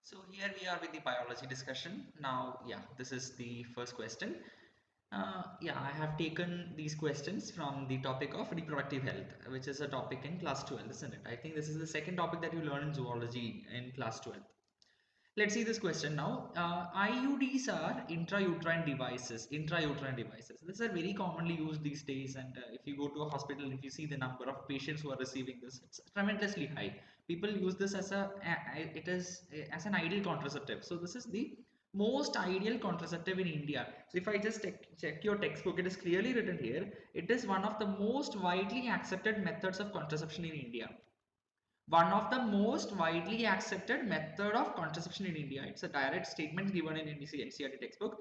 So here we are with the biology discussion. Now, yeah, this is the first question. Yeah, I have taken these questions from the topic of reproductive health, which is a topic in class 12, isn't it? I think this is the second topic that you learn in zoology in class 12. Let's see this question now. IUDs are intrauterine devices. Intrauterine devices. These are very commonly used these days, and if you go to a hospital, if you see the number of patients who are receiving this, it's tremendously high. People use this as it is as an ideal contraceptive. So this is the most ideal contraceptive in India. So if I just check your textbook, it is clearly written here. It is one of the most widely accepted methods of contraception in India, one of the most widely accepted method of contraception in India. It's a direct statement given in NCERT textbook.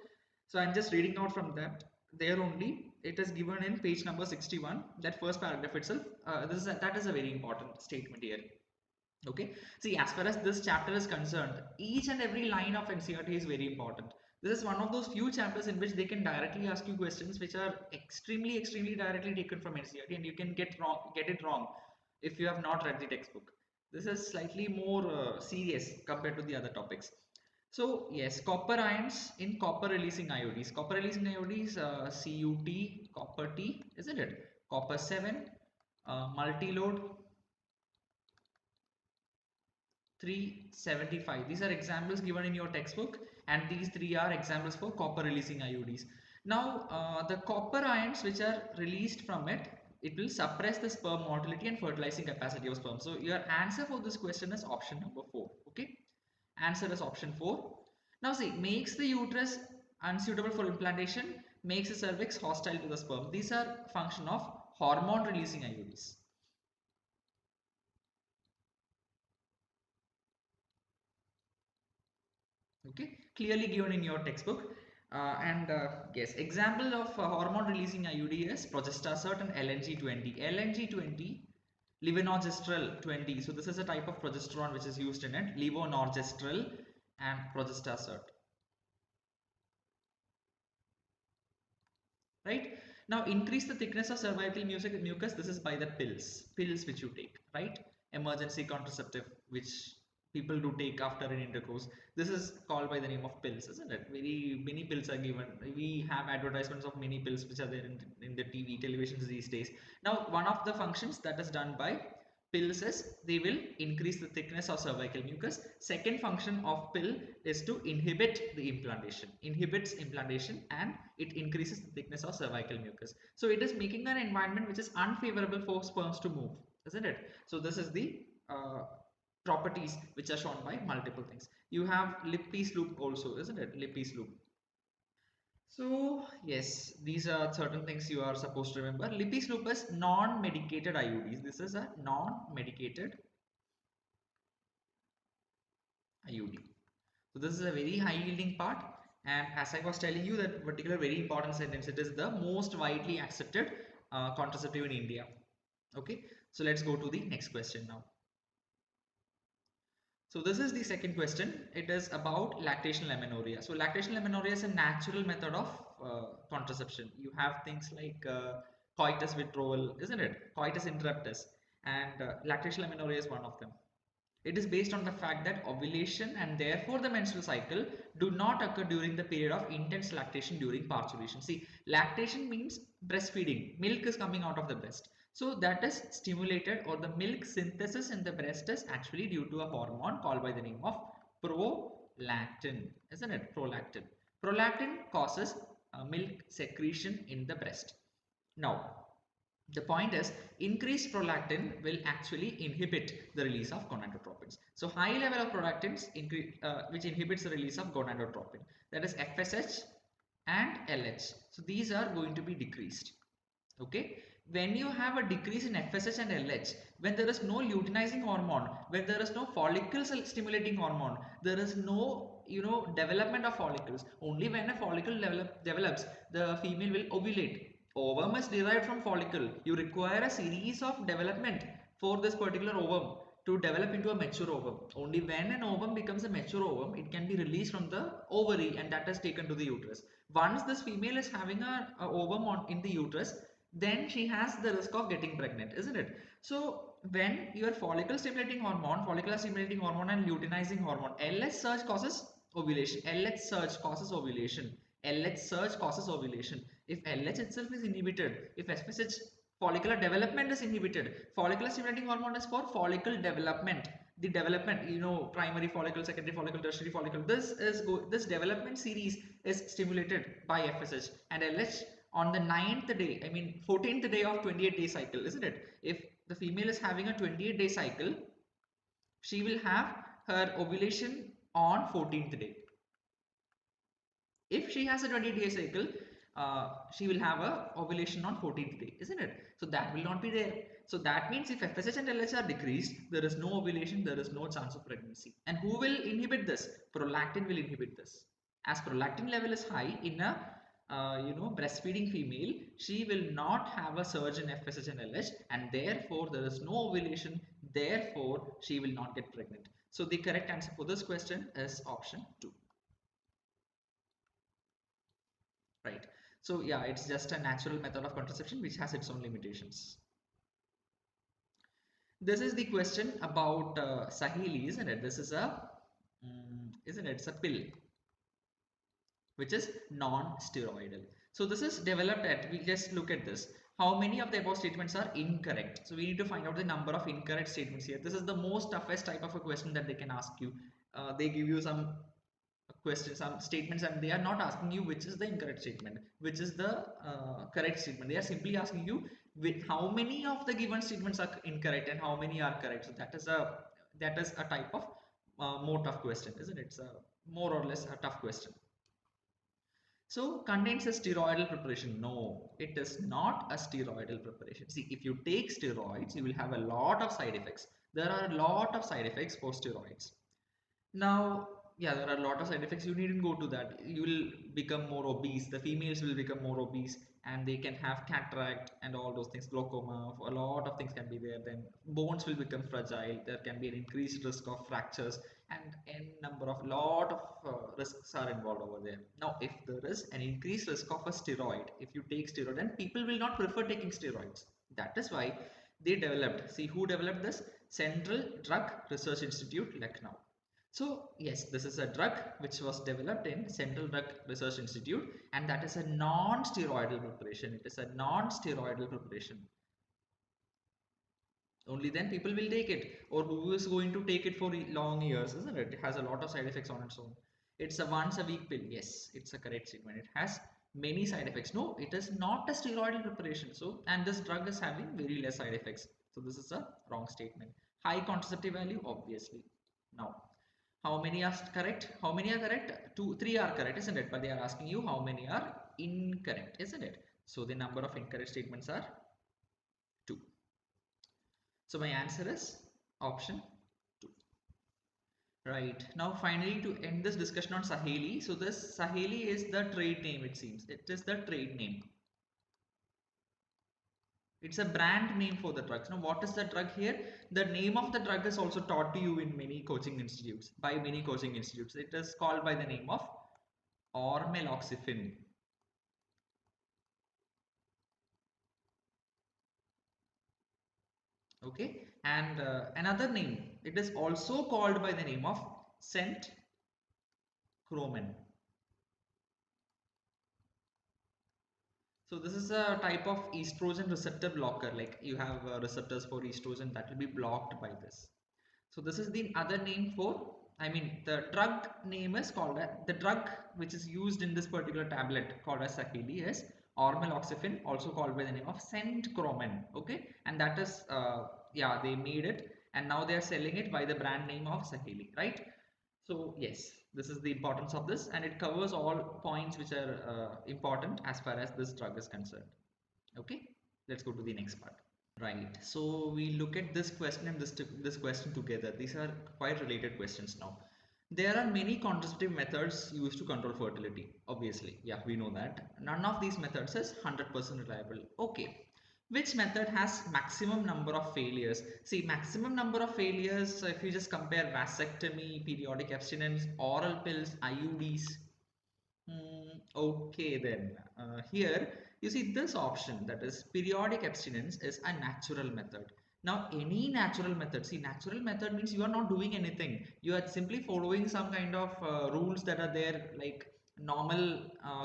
So I'm just reading out from that. There only it is given in page number 61. That first paragraph itself. That is a very important statement here. Okay. See, as far as this chapter is concerned, each and every line of NCERT is very important. This is one of those few chapters in which they can directly ask you questions which are extremely directly taken from NCERT, and you can get it wrong if you have not read the textbook. This is slightly more serious compared to the other topics. So yes, copper ions in copper releasing IODs. Copper releasing IODs, CUT, copper T, isn't it? Copper 7, multi-load 375. These are examples given in your textbook, and these three are examples for copper releasing IODs. Now, the copper ions which are released from it will suppress the sperm motility and fertilizing capacity of sperm. So your answer for this question is option number 4. Okay, answer is option 4. Now see, makes the uterus unsuitable for implantation, makes the cervix hostile to the sperm. These are function of hormone releasing IODs. Okay, clearly given in your textbook. And yes, example of hormone releasing IUD is progestasert and LNG20. LNG20, levonorgestrel 20. So this is a type of progesterone which is used in it. Levonorgestrel and progestasert. Right now, increase the thickness of cervical mucus. This is by the pills which you take, right? Emergency contraceptive which people do take after an intercourse. This is called by the name of pills, isn't it? Very many pills are given. We have advertisements of many pills which are there in the TV televisions these days. Now, one of the functions that is done by pills is they will increase the thickness of cervical mucus. Second function of pill is to inhibit the implantation, inhibits implantation, and it increases the thickness of cervical mucus. So it is making an environment which is unfavorable for sperms to move, isn't it? So this is the properties which are shown by multiple things. You have Lippi's loop also, isn't it? Lippi's loop. So yes, these are certain things you are supposed to remember. Lippi's lupus non-medicated IUDs. This is a non-medicated IUD. So this is a very high yielding part. And as I was telling you that particular very important sentence, it is the most widely accepted contraceptive in India. Okay, so let's go to the next question now. So this is the second question. It is about lactational amenorrhea. So lactational amenorrhea is a natural method of contraception. You have things like coitus withdrawal, isn't it? Coitus interruptus, and lactational amenorrhea is one of them. It is based on the fact that ovulation and therefore the menstrual cycle do not occur during the period of intense lactation during parturition. See, lactation means breastfeeding. Milk is coming out of the breast. So that is stimulated, or the milk synthesis in the breast is actually due to a hormone called by the name of prolactin, isn't it? Prolactin. Prolactin causes milk secretion in the breast. Now, the point is, increased prolactin will actually inhibit the release of gonadotropins. So high level of prolactins which inhibits the release of gonadotropin, that is FSH and LH. So these are going to be decreased. Okay, when you have a decrease in FSH and LH, when there is no luteinizing hormone, when there is no follicle stimulating hormone, there is no development of follicles. Only when a follicle develops, the female will ovulate. Ovum is derived from follicle. You require a series of development for this particular ovum to develop into a mature ovum. Only when an ovum becomes a mature ovum, it can be released from the ovary, and that is taken to the uterus. Once this female is having a ovum in the uterus, then she has the risk of getting pregnant, isn't it? So when your follicle stimulating hormone, follicular stimulating hormone and luteinizing hormone, LH surge causes ovulation. LH surge causes ovulation. LH surge causes ovulation. If LH itself is inhibited, if FSH follicular development is inhibited, follicular stimulating hormone is for follicle development. The development, primary follicle, secondary follicle, tertiary follicle. This development series is stimulated by FSH, and LH on the 9th day, 14th day of 28-day cycle, isn't it? If the female is having a 28-day cycle, she will have her ovulation on 14th day. If she has a 28-day cycle, she will have a ovulation on 14th day, isn't it? So that will not be there. So that means if FSH and LH are decreased, there is no ovulation, there is no chance of pregnancy. And who will inhibit this? Prolactin will inhibit this. As prolactin level is high in a breastfeeding female, she will not have a surge in FSH and LH, and therefore there is no ovulation, therefore she will not get pregnant. So the correct answer for this question is option 2. Right. So yeah, it's just a natural method of contraception which has its own limitations. This is the question about Saheli, isn't it? This is isn't it? It's a pill which is non-steroidal. So this is developed at, we just look at this. How many of the above statements are incorrect? So we need to find out the number of incorrect statements here. This is the most toughest type of a question that they can ask you. They give you some questions, some statements, and they are not asking you which is the incorrect statement, which is the correct statement. They are simply asking you with how many of the given statements are incorrect and how many are correct. So that is a type of more tough question, isn't it? It's a more or less a tough question. So contains a steroidal preparation. No, it is not a steroidal preparation. See, if you take steroids, you will have a lot of side effects. There are a lot of side effects for steroids. Now, yeah, there are a lot of side effects. You needn't go to that. You will become more obese. The females will become more obese and they can have cataract and all those things, glaucoma. A lot of things can be there. Then bones will become fragile. There can be an increased risk of fractures and a lot of risks are involved over there. Now, if there is an increased risk of a steroid, if you take steroid, then people will not prefer taking steroids. That is why they developed. See, who developed this? Central Drug Research Institute, Lucknow. So yes, this is a drug which was developed in Central Drug Research Institute, and that is a non-steroidal preparation. It is a non-steroidal preparation. Only then people will take it, or who is going to take it for long years, isn't it? It has a lot of side effects on its own. It's a once a week pill. Yes, it's a correct statement. It has many side effects. No, it is not a steroidal preparation. So, and this drug is having very less side effects. So this is a wrong statement. High contraceptive value, obviously. Now, how many are correct? How many are correct? Two, three are correct, isn't it? But they are asking you how many are incorrect, isn't it? So the number of incorrect statements are 2. So my answer is option 2. Right. Now finally, to end this discussion on Saheli. So this Saheli is the trade name, it seems. It is the trade name. It's a brand name for the drugs. Now, what is the drug here? The name of the drug is also taught to you in many coaching institutes, by many coaching institutes. It is called by the name of ormeloxifene. Okay, and another name, it is also called by the name of centromin. So this is a type of estrogen receptor blocker, like you have receptors for estrogen that will be blocked by this. So this is the other name for, the drug name is called, the drug which is used in this particular tablet called as Saheli is ormeloxifene, also called by the name of centromin. Okay, and that is, yeah, they made it and now they are selling it by the brand name of Saheli, right? So yes, this is the importance of this, and it covers all points which are important as far as this drug is concerned. Okay, let's go to the next part. Right. So we look at this question and this question together. These are quite related questions now. There are many contraceptive methods used to control fertility. Obviously, yeah, we know that. None of these methods is 100% reliable. Okay. Which method has maximum number of failures? See, maximum number of failures, if you just compare vasectomy, periodic abstinence, oral pills, IUDs, Okay, then here you see this option, that is periodic abstinence, is a natural method. Now, any natural method, see, natural method means you are not doing anything. You are simply following some kind of rules that are there, like normal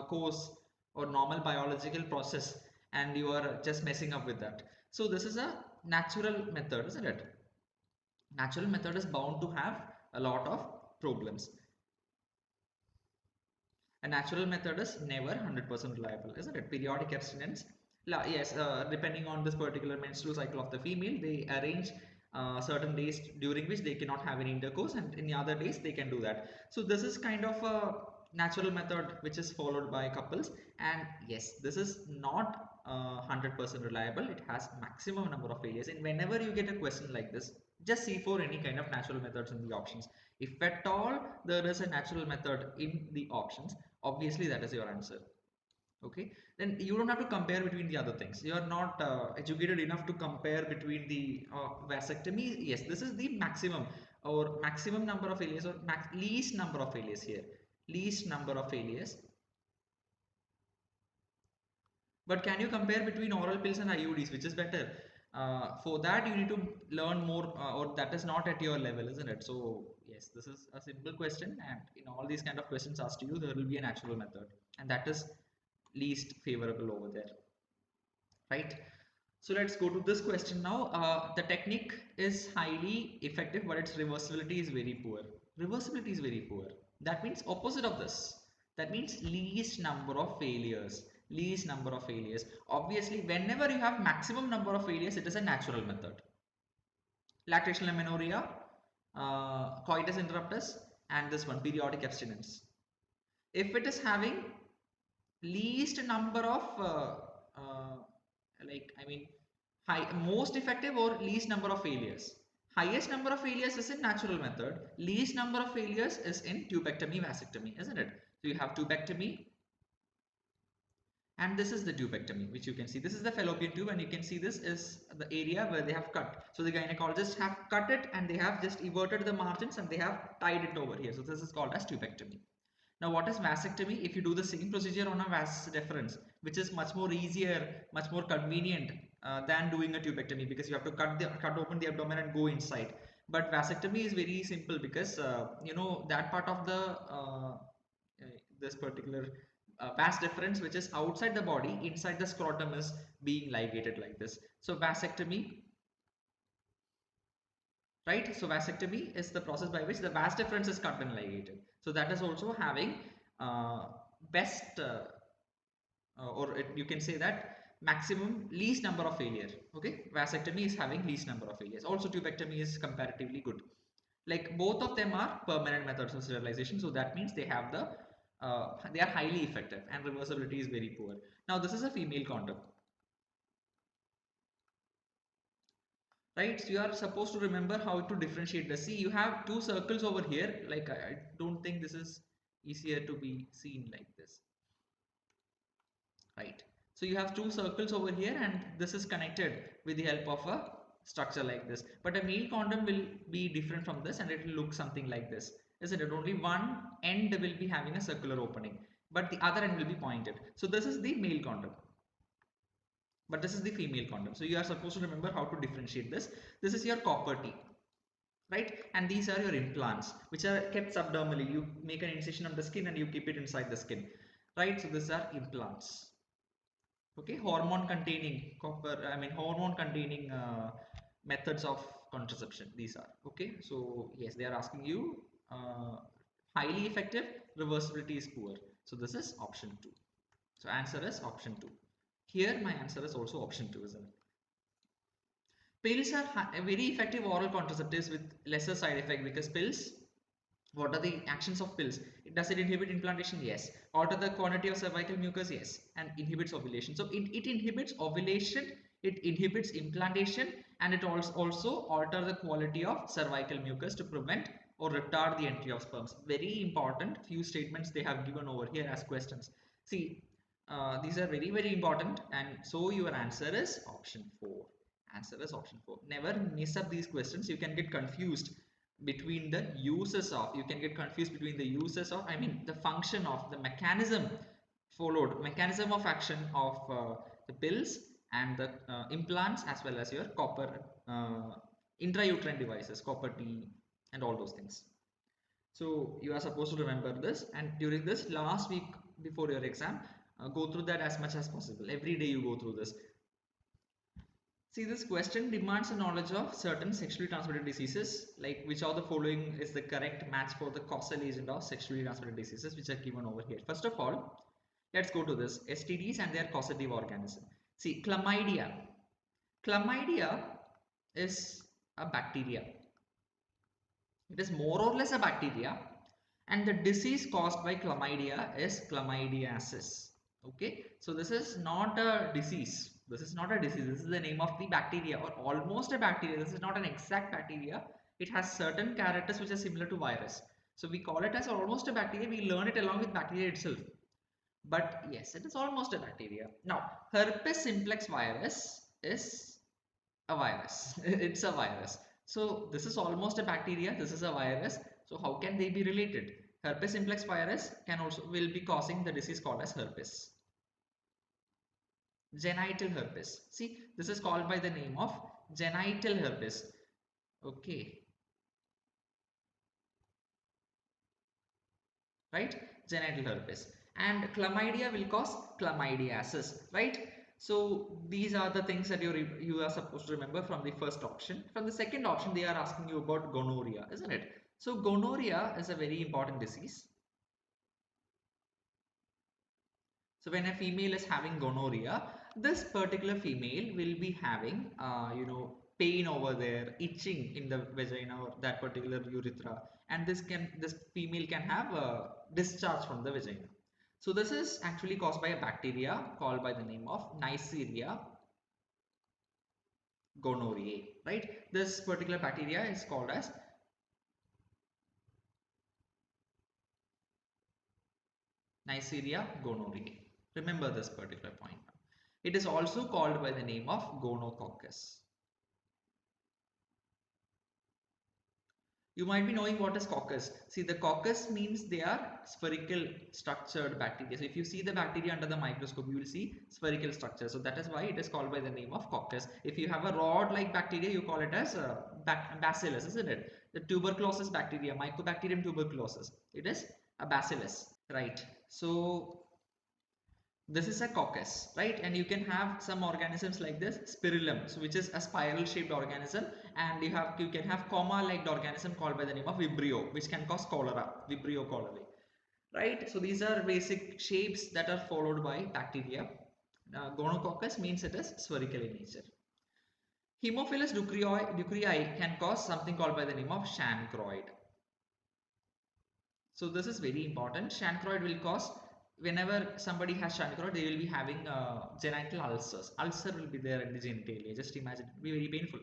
course or normal biological process, and you are just messing up with that. So, this is a natural method, isn't it? Natural method is bound to have a lot of problems. A natural method is never 100% reliable, isn't it? Periodic abstinence. Yes, depending on this particular menstrual cycle of the female, they arrange certain days during which they cannot have any intercourse, and in the other days they can do that. So this is kind of a natural method which is followed by couples, and yes, this is not 100% reliable. It has maximum number of failures, and whenever you get a question like this, just see for any kind of natural methods in the options. If at all there is a natural method in the options, obviously that is your answer. Okay, then you don't have to compare between the other things. You are not educated enough to compare between the vasectomy. Yes, this is the maximum or maximum number of failures, or least number of failures here, least number of failures. But can you compare between oral pills and IUDs, which is better? For that you need to learn more, or that is not at your level, isn't it? So yes, this is a simple question, and in all these kind of questions asked to you, there will be a natural method, and that is least favorable over there, right? So let's go to this question now. The technique is highly effective, but its reversibility is very poor. Reversibility is very poor. That means opposite of this. That means least number of failures. Least number of failures. Obviously, whenever you have maximum number of failures, it is a natural method. Lactational amenorrhea, coitus interruptus, and this one, periodic abstinence. If it is having least number of like I mean high most effective or least number of failures, highest number of failures is in natural method, least number of failures is in tubectomy vasectomy, isn't it? So you have tubectomy, and this is the tubectomy, which you can see. This is the fallopian tube, and you can see this is the area where they have cut. So the gynecologists have cut it, and they have just everted the margins, and they have tied it over here. So this is called as tubectomy. Now, what is vasectomy? If you do the same procedure on a vas deferens, which is much more easier, much more convenient than doing a tubectomy, because you have to cut open the abdomen and go inside. But vasectomy is very simple, because you know that part of the this particular vas deferens, which is outside the body, inside the scrotum, is being ligated like this. So vasectomy, right? So vasectomy is the process by which the vas deferens is cut and ligated. So that is also having uh, best or you can say that maximum least number of failure. Okay, vasectomy is having least number of failures. Also tubectomy is comparatively good. Like both of them are permanent methods of sterilization, so that means they have the they are highly effective, and reversibility is very poor. Now this is a female condom, right? So you are supposed to remember how to differentiate the. See, you have two circles over here. Like I don't think this is easier to be seen like this, right? So you have two circles over here, and this is connected with the help of a structure like this. But a male condom will be different from this, and it will look something like this, isn't it? Only one end will be having a circular opening, but the other end will be pointed. So this is the male condom, but this is the female condom. So you are supposed to remember how to differentiate this. This is your copper T, right? And these are your implants, which are kept subdermally. You make an incision on the skin and you keep it inside the skin, right? So these are implants. Okay, hormone containing copper, I mean hormone containing methods of contraception, these are. Okay, so yes, they are asking you highly effective, reversibility is poor. So this is option 2. So answer is option 2. Here my answer is also option 2, isn't it? Pills are very effective oral contraceptives with lesser side effect, because pills, what are the actions of pills? Does it inhibit implantation? Yes. Alter the quantity of cervical mucus? Yes. And inhibits ovulation. So it inhibits ovulation, it inhibits implantation, and it also alter the quality of cervical mucus to prevent or retard the entry of sperms. Very important few statements they have given over here as questions. See, these are very, very important, and so your answer is option 4. Answer is option 4. Never miss up these questions. You can get confused between the uses of, you can get confused between the uses of, I mean the function of, the mechanism followed, mechanism of action of the pills and the implants, as well as your copper intrauterine devices, copper T and all those things. So you are supposed to remember this, and during this last week before your exam, go through that as much as possible. Every day you go through this. See, this question demands a knowledge of certain sexually transmitted diseases, like which of the following is the correct match for the causal agent of sexually transmitted diseases, which are given over here. First of all, let's go to this STDs and their causative organism. See, chlamydia. Chlamydia is a bacteria. It is more or less a bacteria, and the disease caused by chlamydia is chlamydiasis. Okay, so this is not a disease. This is not a disease. This is the name of the bacteria, or almost a bacteria. This is not an exact bacteria. It has certain characters which are similar to virus. So we call it as almost a bacteria. We learn it along with bacteria itself. But yes, it is almost a bacteria. Now, herpes simplex virus is a virus. It's a virus. So this is almost a bacteria. This is a virus. So how can they be related? Herpes simplex virus will be causing the disease called as herpes. Genital herpes. See, this is called by the name of genital herpes. Okay. Right? Genital herpes. And chlamydia will cause chlamydiasis. Right? So these are the things that you are supposed to remember from the first option. From the second option, they are asking you about gonorrhea, isn't it? So gonorrhea is a very important disease. So when a female is having gonorrhea, this particular female will be having, pain over there, itching in the vagina or that particular urethra, and this female can have a discharge from the vagina. So this is actually caused by a bacteria called by the name of Neisseria gonorrhoeae, right? This particular bacteria is called as Neisseria gonorrhoeae. Remember this particular point. It is also called by the name of gonococcus. You might be knowing what is coccus. See, the coccus means they are spherical structured bacteria. So if you see the bacteria under the microscope, you will see spherical structure. So that is why it is called by the name of coccus. If you have a rod-like bacteria, you call it as bacillus, isn't it? The tuberculosis bacteria, Mycobacterium tuberculosis, it is a bacillus, right? So this is a coccus, right? And you can have some organisms like this spirillum, so which is a spiral shaped organism, and you can have comma like organism called by the name of vibrio, which can cause cholera, vibrio cholerae, right? So these are basic shapes that are followed by bacteria. Gonococcus means it is spherical in nature. Haemophilus ducreyi can cause something called by the name of chancroid. So this is very important. Chancroid will cause, whenever somebody has chancroid, they will be having genital ulcers. Ulcer will be there in the genitalia. Just imagine, it will be very painful.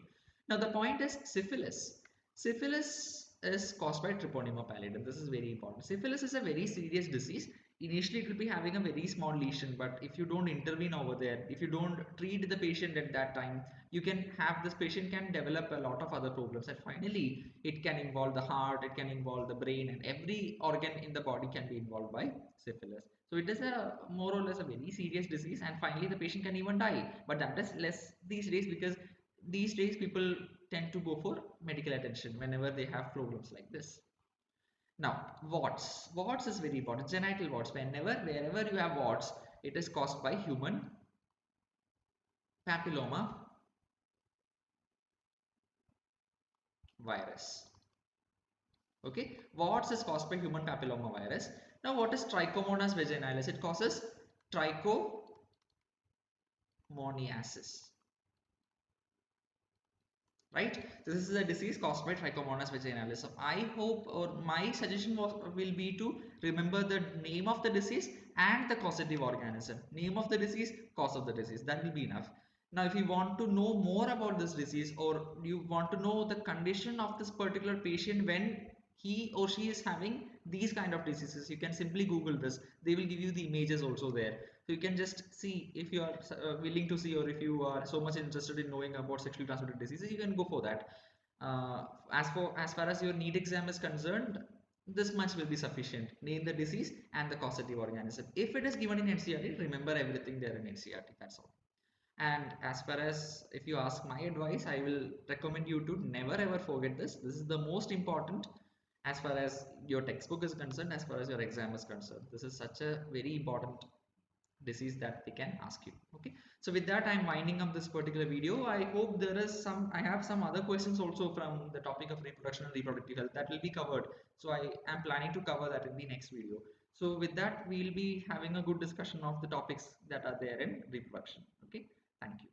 Now the point is syphilis. Syphilis is caused by Treponema pallidum. This is very important. Syphilis is a very serious disease. Initially, it will be having a very small lesion, but if you don't intervene over there, if you don't treat the patient at that time, you can have this patient can develop a lot of other problems, and finally it can involve the heart, it can involve the brain, and every organ in the body can be involved by syphilis. So it is a more or less a very serious disease, and finally the patient can even die, but that is less these days, because these days people tend to go for medical attention whenever they have problems like this. Now, warts is very important. Genital warts, wherever you have warts, it is caused by human papilloma virus. Okay, warts is caused by human papilloma virus. Now, what is Trichomonas vaginalis? It causes trichomoniasis. Right? This is a disease caused by Trichomonas vaginalis. So I hope, or my suggestion will be to remember the name of the disease and the causative organism. Name of the disease, cause of the disease. That will be enough. Now, if you want to know more about this disease, or you want to know the condition of this particular patient when he or she is having these kind of diseases, you can simply Google this. They will give you the images also there. So you can just see, if you are willing to see, or if you are so much interested in knowing about sexually transmitted diseases, you can go for that. As far as your NEET exam is concerned, this much will be sufficient. Name the disease and the causative organism. If it is given in NCERT, remember everything there in NCERT. That's all. And as far as if you ask my advice, I will recommend you to never ever forget this. This is the most important as far as your textbook is concerned, as far as your exam is concerned. This is such a very important disease that they can ask you. Okay, so with that, I'm winding up this particular video. I hope there is some, I have some other questions also from the topic of reproduction and reproductive health that will be covered. So I am planning to cover that in the next video. So with that, we'll be having a good discussion of the topics that are there in reproduction. Okay, thank you.